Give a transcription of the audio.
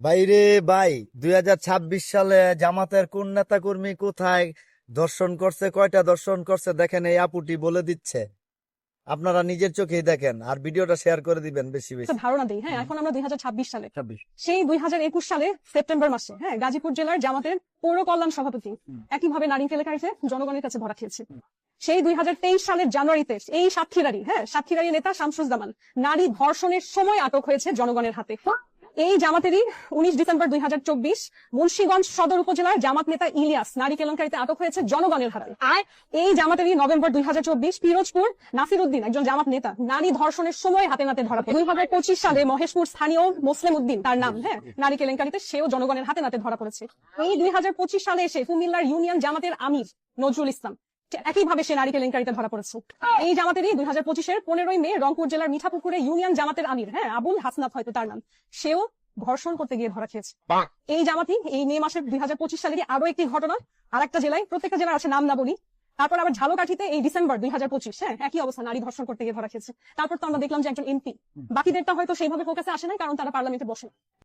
বাইরে ভাই, 2026 সালে জামাতের কোন নেতা কর্মী কোথায় দর্শন করছে, কয়টা দর্শন করছে দেখেন, এই আপুটি বলে দিচ্ছে। আপনারা নিজের চোখেই দেখেন, আর ভিডিওটা শেয়ার করে দিবেন বেশি একটা বেশি। ধারণা দিই। হ্যাঁ, এখন আমরা 2026 সালে, 26। সেই 2021 সালে সেপ্টেম্বর মাসে গাজীপুর জেলার জামাতের পৌর কল্যাণ সভাপতি একইভাবে নারী কেলেঙ্কারিতে জনগণের কাছে ধরা খেয়েছে। সেই 2023 সালের জানুয়ারিতে এই সাতক্ষীরারী নেতা শামসুজ্জামান নারী ধর্ষণের সময় আটক হয়েছে জনগণের হাতে। এই জামাতেরই 19 ডিসেম্বর 2024 মুন্সিগঞ্জ সদর উপজেলার জামাত নেতা ইলিয়াস নারী কেলেঙ্কারিতে আটক হয়েছে জনগণের হাতে। আর এই জামাতেরই নভেম্বর 2024 পিরোজপুর নাসির উদ্দিন, একজন জামাত নেতা, নারী ধর্ষণের সময় হাতে নাতে ধরা পড়ে। 2025 সালে মহেশপুর স্থানীয় মুসলিম উদ্দিন, তার নাম, নারী কেলেঙ্কারিতে সেও জনগণের হাতে নাতে ধরা পড়েছে। এই 2025 সালে এসে কুমিল্লার ইউনিয়ন জামাতের আমির নজরুল ইসলাম একইভাবে সে নারী কেলেঙ্কারিতে ধরা পড়েছে। এই জামাতেরই 2025-এর 15 মে রংপুর জেলার মিঠাপুকুরে ইউনিয়ন জামাতের আমির, আবুল হাসনাত হয়তো তার নাম, সেও ধর্ষণ করতে গিয়ে ধরা খেয়েছে। এই জামাতই এই মে মাসের 2025 সালেরই আরো একটি ঘটনা, আর একটা জেলায়, প্রত্যেকটা জেলার আছে নাম না বলি। তারপর আবার ঝালকাঠিতে এই ডিসেম্বর 2025 একই অবস্থা, নারী ধর্ষণ করতে গিয়ে ধরা খেয়েছে। তারপর তো আমরা দেখলাম যে একজন এমপি, বাকিদেরটা হয়তো সেইভাবে ফোকাসে আসে না, কারণ তারা পার্লামেন্টে বসে।